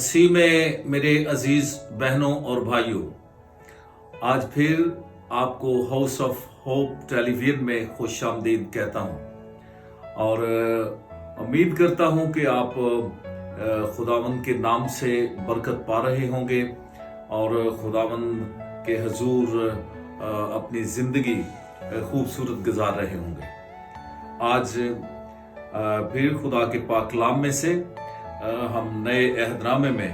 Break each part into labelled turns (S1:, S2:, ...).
S1: मसीह में मेरे अजीज बहनों और भाइयों, आज फिर आपको हाउस ऑफ होप टेलीविजन में खुशामदीद कहता हूँ और उम्मीद करता हूँ कि आप खुदावंद के नाम से बरकत पा रहे होंगे और खुदावंद के हजूर अपनी ज़िंदगी खूबसूरत गुजार रहे होंगे। आज फिर खुदा के पाक कलाम में से हम नए अहदनामे में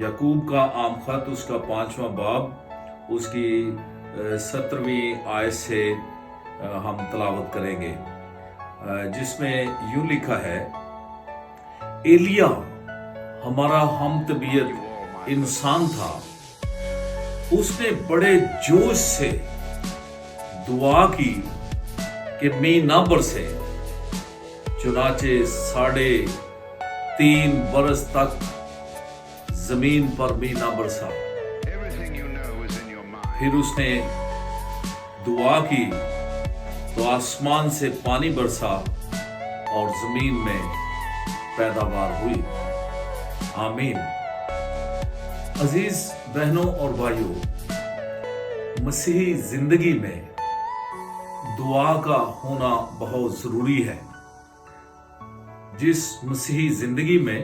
S1: याकूब का आम खत उसका 5वां बाब उसकी 17वीं आयत से हम तलावत करेंगे, जिसमें यूं लिखा है, एलिया हमारा हम तबीयत इंसान था, उसने बड़े जोश से दुआ की कि मी ना बरसे, चुनाचे 3.5 बरस तक जमीन पर भी ना बरसा। फिर उसने दुआ की तो आसमान से पानी बरसा और जमीन में पैदावार हुई। आमीन। अजीज बहनों और भाइयों, मसीही जिंदगी में दुआ का होना बहुत जरूरी है। जिस मसीही जिंदगी में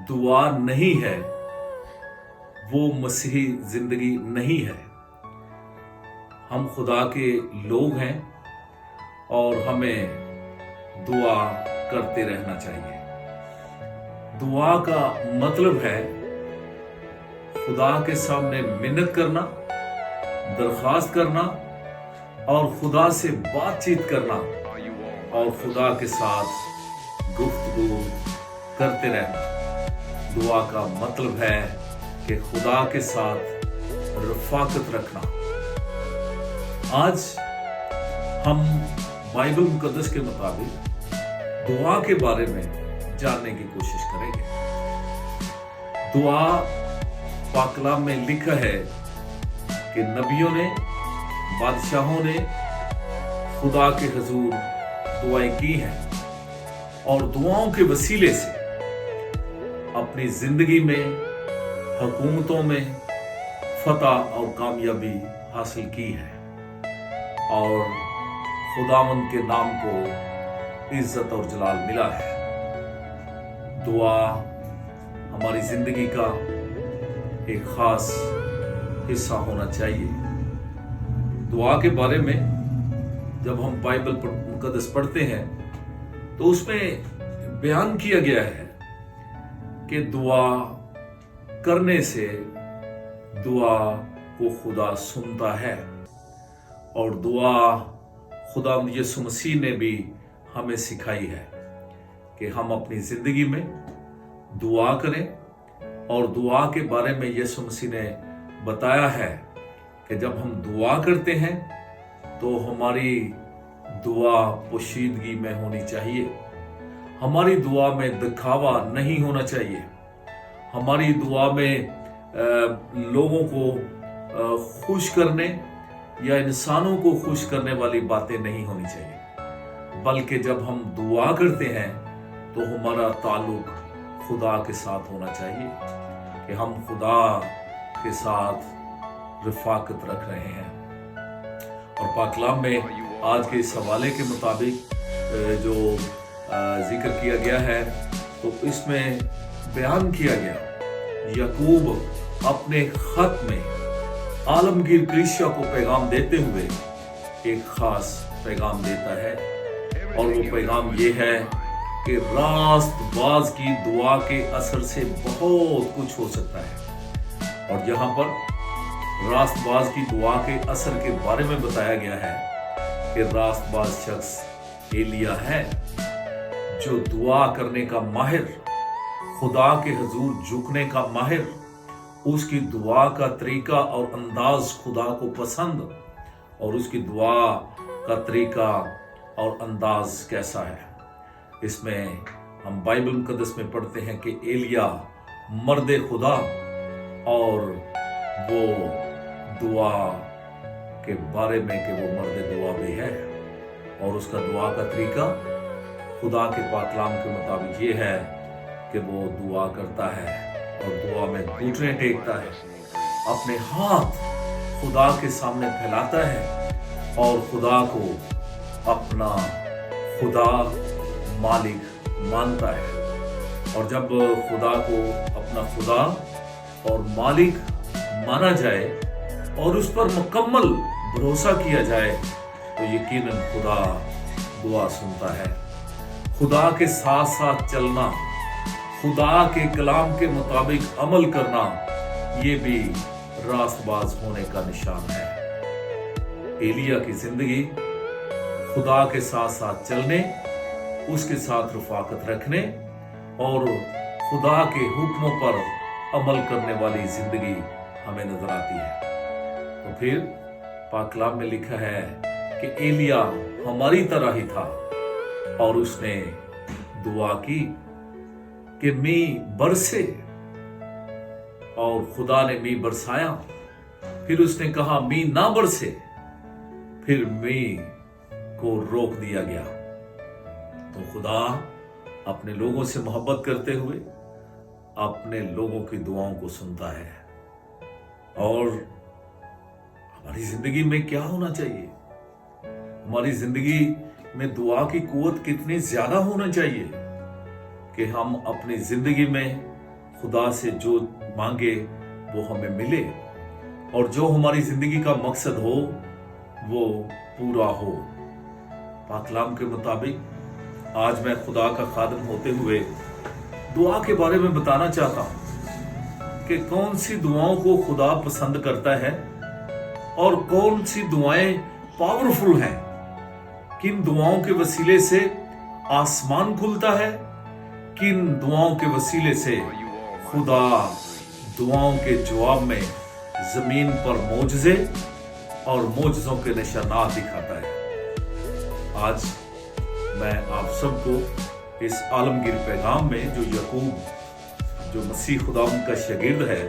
S1: दुआ नहीं है वो मसीही जिंदगी नहीं है। हम खुदा के लोग हैं और हमें दुआ करते रहना चाहिए। दुआ का मतलब है खुदा के सामने मिन्नत करना, दरख्वास्त करना और खुदा से बातचीत करना और खुदा के साथ गुफ्तगू करते रहना। दुआ का मतलब है कि खुदा के साथ रफाकत रखना। आज हम बाइबल मुकद्दस के मुताबिक दुआ के बारे में जानने की कोशिश करेंगे। दुआ पाक कलाम में लिखा है कि नबियों ने, बादशाहों ने खुदा के हुजूर दुआएं की हैं और दुआओं के वसीले से अपनी जिंदगी में, हुकूमतों में फतह और कामयाबी हासिल की है और खुदावंद के नाम को इज्जत और जलाल मिला है। दुआ हमारी जिंदगी का एक खास हिस्सा होना चाहिए। दुआ के बारे में जब हम बाइबल मुकद्दस पढ़ते हैं तो उसमें बयान किया गया है कि दुआ करने से दुआ को खुदा सुनता है और दुआ खुदा यीशु मसीह ने भी हमें सिखाई है कि हम अपनी जिंदगी में दुआ करें। और दुआ के बारे में यीशु मसीह ने बताया है कि जब हम दुआ करते हैं तो हमारी दुआ पोशीदगी में होनी चाहिए। हमारी दुआ में दिखावा नहीं होना चाहिए। हमारी दुआ में लोगों को खुश करने या इंसानों को खुश करने वाली बातें नहीं होनी चाहिए, बल्कि जब हम दुआ करते हैं तो हमारा ताल्लुक खुदा के साथ होना चाहिए कि हम खुदा के साथ रफाकत रख रहे हैं। और पाक कलाम में आज के इस हवाले के मुताबिक जो जिक्र किया गया है तो इसमें बयान किया गया, याकूब अपने खत में आलमगीर कलीसिया को पैगाम देते हुए एक खास पैगाम देता है और वो पैगाम ये है कि रास्तबाज की दुआ के असर से बहुत कुछ हो सकता है। और यहाँ पर रास्तबाज की दुआ के असर के बारे में बताया गया है कि रास्तबाज शख्स एलिया है जो दुआ करने का माहिर, खुदा के हुजूर झुकने का माहिर, उसकी दुआ का तरीका और अंदाज खुदा को पसंद और उसकी दुआ का तरीका और अंदाज कैसा है। इसमें हम बाइबल मुकद्दस में पढ़ते हैं कि एलिया मर्द खुदा और वो दुआ के बारे में कि वो मर्द दुआ भी है और उसका दुआ का तरीका खुदा के पाक कलाम के मुताबिक ये है کہ وہ دعا کرتا ہے اور دعا میں گھٹنے ٹیکتا ہے، اپنے ہاتھ خدا کے سامنے پھیلاتا ہے اور خدا کو اپنا خدا مالک مانتا ہے۔ اور جب خدا کو اپنا خدا اور مالک مانا جائے اور اس پر مکمل بھروسہ کیا جائے تو یقیناً خدا دعا سنتا ہے۔ خدا کے ساتھ ساتھ چلنا، خدا کے کلام کے مطابق عمل کرنا، یہ بھی راست باز ہونے کا نشان ہے۔ ایلیا کی زندگی خدا کے ساتھ ساتھ چلنے، اس کے ساتھ رفاقت رکھنے اور خدا کے حکموں پر عمل کرنے والی زندگی ہمیں نظر آتی ہے۔ تو پھر پاک کلام میں لکھا ہے کہ ایلیا ہماری طرح ہی تھا اور اس نے دعا کی کہ میںھ برسے، اور خدا نے میںھ برسایا۔ پھر اس نے کہا میںھ نہ برسے، پھر میںھ کو روک دیا گیا۔ تو خدا اپنے لوگوں سے محبت کرتے ہوئے اپنے لوگوں کی دعاؤں کو سنتا ہے۔ اور ہماری زندگی میں کیا ہونا چاہیے؟ ہماری زندگی میں دعا کی قوت کتنی زیادہ ہونا چاہیے کہ ہم اپنی زندگی میں خدا سے جو مانگے وہ ہمیں ملے، اور جو ہماری زندگی کا مقصد ہو وہ پورا ہو۔ پاک کلام کے مطابق آج میں خدا کا خادم ہوتے ہوئے دعا کے بارے میں بتانا چاہتا ہوں کہ کون سی دعاؤں کو خدا پسند کرتا ہے اور کون سی دعائیں پاورفل ہیں، کن دعاؤں کے وسیلے سے آسمان کھلتا ہے، کن دعاؤں کے وسیلے سے خدا دعاؤں کے جواب میں زمین پر معجزے اور معجزوں کے نشانات دکھاتا ہے۔ آج میں آپ سب کو اس عالمگیر پیغام میں جو یعقوب جو مسیح خدا کا شاگرد ہے،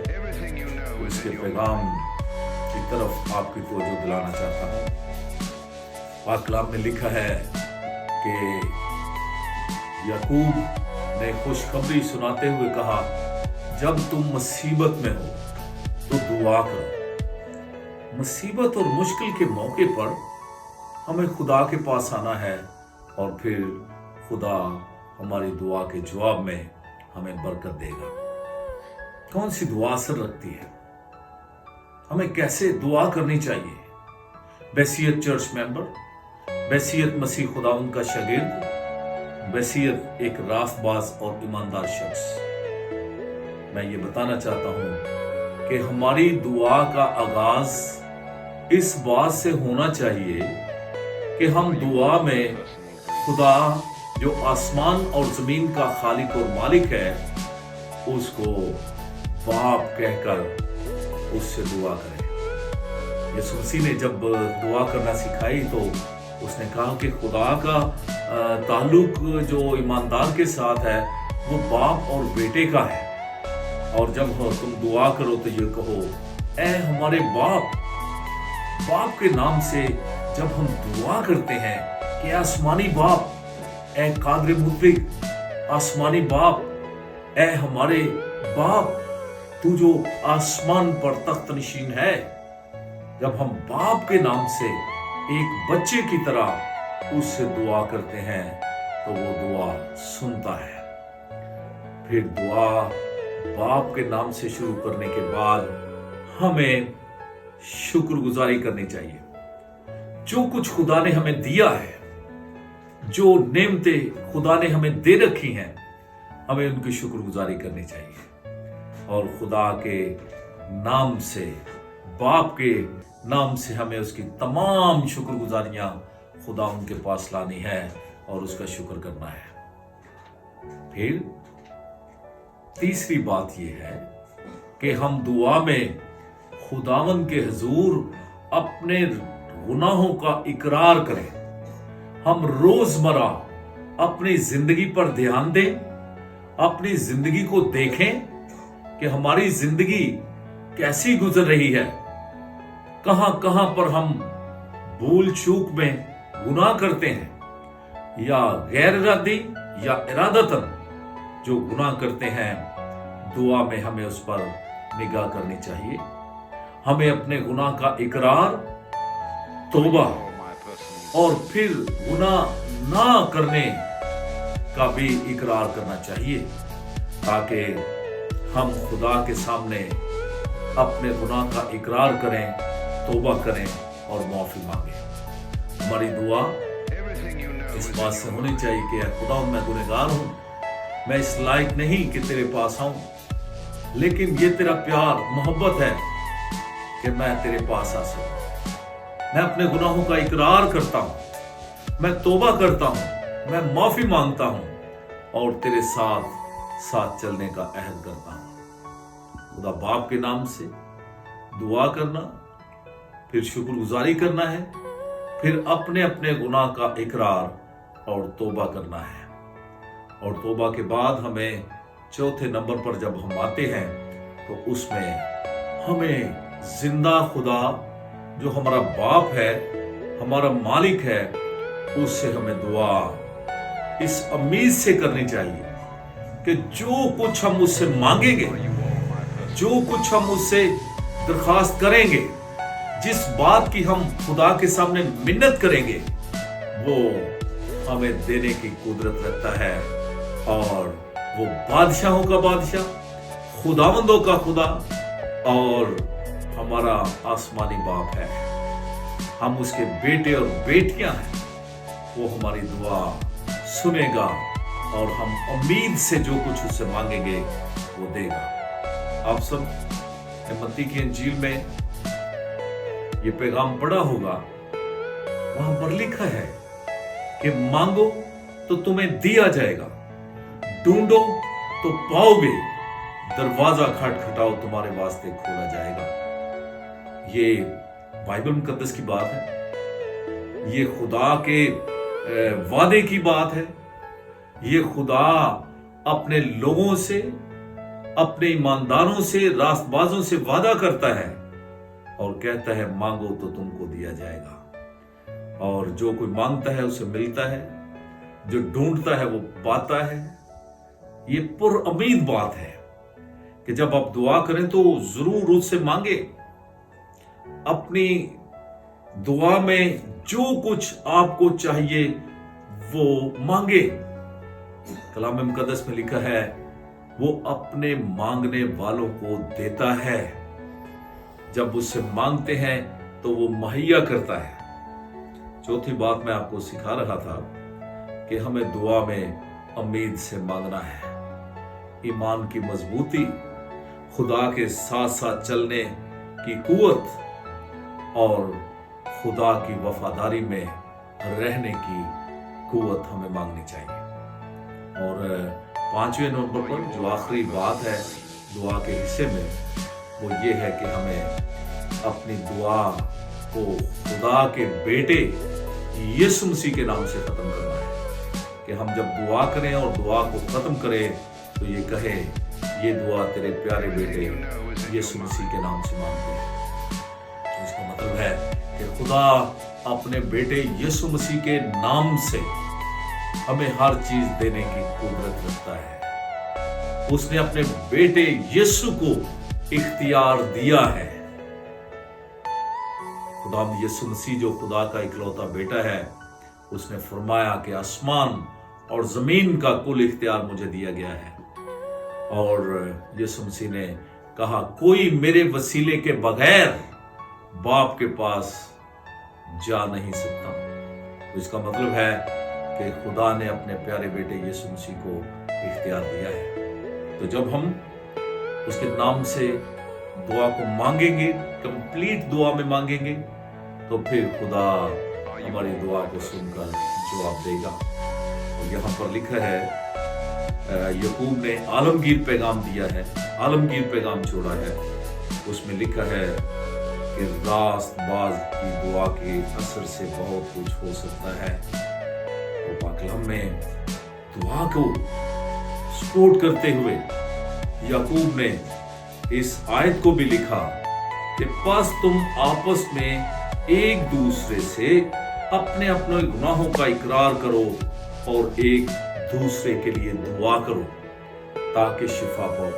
S1: اس کے پیغام کی طرف آپ کی توجہ دلانا چاہتا ہوں۔ پاک کلام میں لکھا ہے کہ یعقوب نے خوشخبری سناتے ہوئے کہا جب تم مصیبت میں ہو تو دعا کرو۔ مصیبت اور مشکل کے موقع پر ہمیں خدا کے پاس آنا ہے اور پھر خدا ہماری دعا کے جواب میں ہمیں برکت دے گا۔ کون سی دعا اثر رکھتی ہے؟ ہمیں کیسے دعا کرنی چاہیے؟ بحیثیت چرچ ممبر، بحیثیت مسیح خداوند کا شاگرد، بحیثیت ایک راست باز اور ایماندار شخص، میں یہ بتانا چاہتا ہوں کہ ہماری دعا کا آغاز اس بات سے ہونا چاہیے کہ ہم دعا میں خدا جو آسمان اور زمین کا خالق اور مالک ہے اس کو باپ کہہ کر اس سے دعا کریں۔ یسوع مسیح نے جب دعا کرنا سکھائی تو اس نے کہا کہ خدا کا تعلق جو ایماندار کے ساتھ ہے وہ باپ اور بیٹے کا ہے، اور جب تم دعا کرو تو یہ کہو اے ہمارے باپ کے نام سے جب ہم دعا کرتے ہیں کہ آسمانی باپ، اے قادر مطلق آسمانی باپ، اے ہمارے باپ تو جو آسمان پر تخت نشین ہے، جب ہم باپ کے نام سے ایک بچے کی طرح اس سے دعا کرتے ہیں تو وہ دعا سنتا ہے۔ پھر دعا باپ کے نام سے شروع کرنے کے بعد ہمیں شکر گزاری کرنی چاہیے۔ جو کچھ خدا نے ہمیں دیا ہے، جو نعمتیں خدا نے ہمیں دے رکھی ہیں، ہمیں ان کی شکر گزاری کرنی چاہیے، اور خدا کے نام سے، باپ کے نام سے ہمیں اس کی تمام شکر گزاریاں خدا ان کے پاس لانی ہے اور اس کا شکر کرنا ہے۔ پھر تیسری بات یہ ہے کہ ہم دعا میں خداوند کے حضور اپنے گناہوں کا اقرار کریں۔ ہم روزمرہ اپنی زندگی پر دھیان دیں، اپنی زندگی کو دیکھیں کہ ہماری زندگی کیسی گزر رہی ہے، کہاں کہاں پر ہم بھول چوک میں گناہ کرتے ہیں، یا غیر ارادی یا ارادتاً، जो गुनाह करते हैं, दुआ में हमें उस पर निगाह करनी चाहिए। हमें अपने गुनाह का इकरार, तौबा और फिर गुनाह ना करने का भी इकरार करना चाहिए, ताकि हम खुदा के सामने अपने गुनाह का इकरार करें, तौबा करें और माफी मांगे। हमारी दुआ इस बात से होनी चाहिए कि खुदा मैं गुनहगार हूं, मैं इस लायक नहीं कि तेरे पास आऊं, लेकिन ये तेरा प्यार, मोहब्बत है कि मैं तेरे पास आ सकूं। मैं अपने गुनाहों का इकरार करता हूं, मैं तौबा करता हूं, मैं माफी मांगता हूं और तेरे साथ साथ चलने का अहद करता हूं। खुदा बाप के नाम से दुआ करना, फिर शुक्रगुजारी करना है, फिर अपने अपने गुनाह का इकरार और तौबा करना है। और तौबा के बाद हमें चौथे नंबर पर जब हम आते हैं तो उसमें हमें जिंदा खुदा जो हमारा बाप है, हमारा मालिक है, उससे हमें दुआ इस उम्मीद से करनी चाहिए कि जो कुछ हम उससे मांगेंगे, जो कुछ हम उससे दरखास्त करेंगे, जिस बात की हम खुदा के सामने मिन्नत करेंगे, वो हमें देने की कुदरत रखता है। और वो बादशाहों का बादशाह, खुदावंदों का खुदा और हमारा आसमानी बाप है। हम उसके बेटे और बेटियां हैं। वो हमारी दुआ सुनेगा और हम उम्मीद से जो कुछ उससे मांगेंगे वो देगा। आप सब मत्ती की इंजील में ये पैगाम पढ़ा होगा, वहां पर लिखा है कि मांगो तो तुम्हें दिया जाएगा, ढूंढो तो पाओगे, दरवाजा खटखटाओ तुम्हारे वास्ते खोला जाएगा। ये बाइबल मुकद्दस की बात है, ये खुदा के वादे की बात है। ये खुदा अपने लोगों से, अपने ईमानदारों से, रास्तबाजों से वादा करता है और कहता है मांगो तो तुमको दिया जाएगा। और जो कोई मांगता है उसे मिलता है, जो ढूंढता है वो पाता है। ये पुरउम्मीद बात है कि जब आप दुआ करें तो जरूर उससे मांगे। अपनी दुआ में जो कुछ आपको चाहिए वो मांगे। कलाम मुकद्दस में लिखा है वो अपने मांगने वालों को देता है। जब उससे मांगते हैं तो वो मुहैया करता है। चौथी बात मैं आपको सिखा रहा था कि हमें दुआ में उम्मीद से मांगना है। ईमान की मजबूती, खुदा के साथ साथ चलने की कुव्वत और खुदा की वफादारी में रहने की कुव्वत हमें मांगनी चाहिए। और पांचवें नंबर पर जो आखिरी बात है दुआ के हिस्से में, वो ये है कि हमें अपनी दुआ को खुदा के बेटे यीशु मसीह के नाम से खत्म करना है। कि हम जब दुआ करें और दुआ को खत्म करें तो ये कहे ये दुआ तेरे प्यारे बेटे यीशु मसीह के नाम से मांगते हैं। तो इसका मतलब है कि खुदा अपने बेटे यीशु मसीह के नाम से हमें हर चीज देने की कुदरत रखता है। उसने अपने बेटे यीशु को इख्तियार दिया है। खुदा यीशु मसीह जो खुदा का इकलौता बेटा है, उसने फरमाया कि आसमान और जमीन का कुल इख्तियार मुझे दिया गया है। और यीशु मसीह ने कहा कोई मेरे वसीले के बगैर बाप के पास जा नहीं सकता। तो इसका मतलब है कि खुदा ने अपने प्यारे बेटे यीशु मसीह को इख्तियार दिया है। तो जब हम उसके नाम से दुआ को मांगेंगे, कंप्लीट दुआ में मांगेंगे, तो फिर खुदा हमारी दुआ को सुनकर जवाब देगा। और यहाँ पर लिखा है याकूब ने आलमगीर पैगाम दिया है, आलमगीर पैगाम छोड़ा है। उसमें लिखा है कि रास्तबाज की दुआ के असर से बहुत कुछ हो सकता है। तो पाक कलाम में दुआ को सपोर्ट करते हुए याकूब ने इस आयत को भी लिखा कि बस तुम आपस में एक दूसरे से अपने अपने गुनाहों का इकरार करो और एक दूसरे के लिए दुआ करो ताकि शिफा पाओ।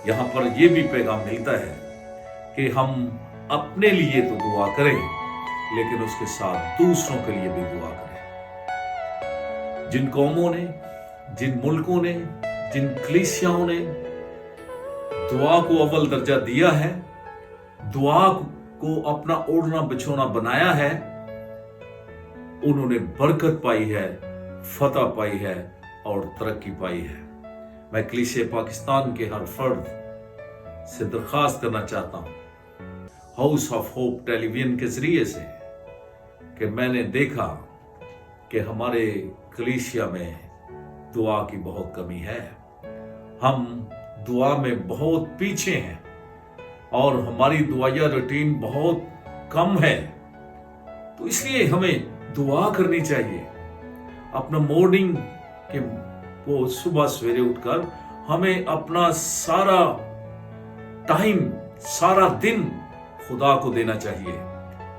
S1: यहाँ पर यह भी पैगाम मिलता है कि हम अपने लिए तो दुआ करें, लेकिन उसके साथ दूसरों के लिए भी दुआ करें। जिन कौमों ने, जिन मुल्कों ने, जिन कलीसियाओं ने दुआ को अव्वल दर्जा दिया है, दुआ को अपना ओढ़ना बिछोना बनाया है, उन्होंने बरकत पाई है, फतह पाई है और तरक्की पाई है। मैं कलीसिया पाकिस्तान के हर फर्द से दरखास्त करना चाहता हूं, हाउस ऑफ होप टेलीविजन के जरिए से, कि मैंने देखा कि हमारे कलीसिया में दुआ की बहुत कमी है। हम दुआ में बहुत पीछे हैं और हमारी दुआया रूटीन बहुत कम है। तो इसलिए हमें दुआ करनी चाहिए। अपना मॉर्निंग के वो सुबह सवेरे उठकर हमें अपना सारा टाइम, सारा दिन खुदा को देना चाहिए,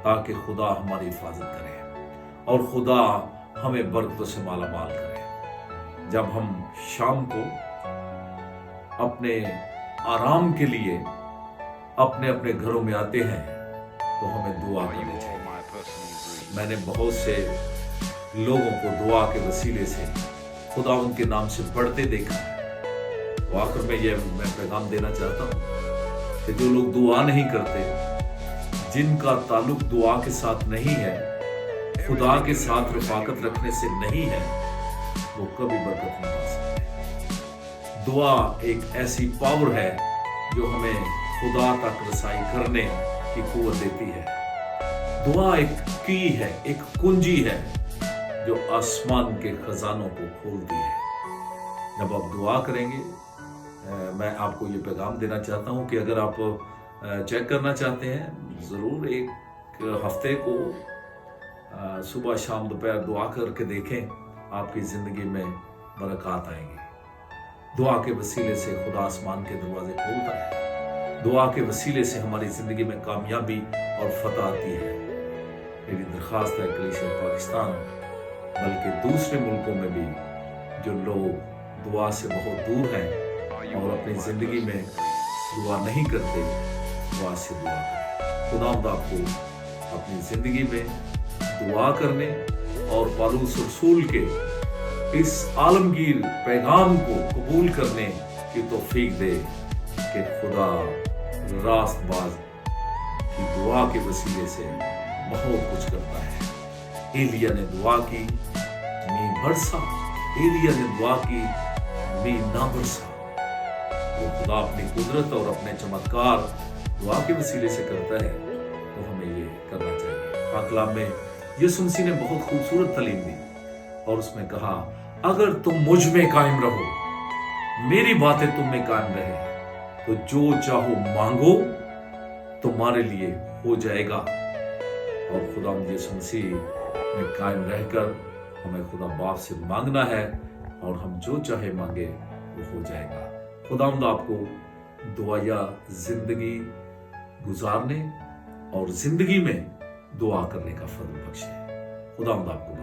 S1: ताकि खुदा हमारी हिफाजत करे और खुदा हमें बरकतों से माला माल करे। जब हम शाम को अपने आराम के लिए अपने अपने घरों में आते हैं तो हमें दुआ करनी चाहिए। मैंने बहुत से लोगों को दुआ के वसीले से खुदा उनके नाम से पढ़ते देखा है। तो आखिर में यह मैं पैगाम देना चाहता हूँ कि जो लोग दुआ नहीं करते, जिनका ताल्लुक दुआ के साथ नहीं है, खुदा के साथ रफाकत रखने से नहीं है, वो कभी बरकत नहीं पा सकते। दुआ एक ऐसी पावर है जो हमें खुदा तक रसाई करने की कुव्वत देती है। दुआ एक की है, एक कुंजी है जो आसमान के खजानों को खोलती है। जब आप दुआ करेंगे, मैं आपको ये पैगाम देना चाहता हूँ कि अगर आप चेक करना चाहते हैं, ज़रूर एक हफ्ते को सुबह शाम दोपहर दुआ करके देखें, आपकी ज़िंदगी में बरकत आएंगी। दुआ के वसीले से खुदा आसमान के दरवाजे खोलता है। दुआ के वसीले से हमारी ज़िंदगी में कामयाबी और फतह आती है। मेरी दरख्वास्त है कलीसिया पाकिस्तान, बल्कि दूसरे मुल्कों में भी जो लोग दुआ से बहुत दूर हैं और अपनी ज़िंदगी में दुआ नहीं करते, दुआ से दुआ करें। खुदावंद आपको अपनी ज़िंदगी में दुआ करने और पौलुस रसूल के इस आलमगीर पैगाम को कबूल करने की तौफीक दे कि खुदा रास्तबाज की दुआ के वसीले से बहुत कुछ करता है। एलिया ने दुआ की, मींह बरसा। एलिया ने दुआ की, मींह ना बरसा। वो खुदा अपनी कुदरत और अपने चमत्कार दुआ के वसीले से करता है, तो हमें ये करना चाहिए। पाक कलाम में यीशु मसीह ने बहुत खूबसूरत तालीम दी और उसमें कहा, अगर तुम मुझ में कायम रहो, मेरी बातें तुम में कायम रहे, तो जो चाहो मांगो तुम्हारे लिए हो जाएगा। और खुदा यीशु मसीह में कायम रहकर हमें खुदा बाप से मांगना है और हम जो चाहे मांगे वो हो जाएगा। खुदावंद आपको दुआया जिंदगी गुजारने और जिंदगी में दुआ करने का फजल बख्शे। खुदावंद आपको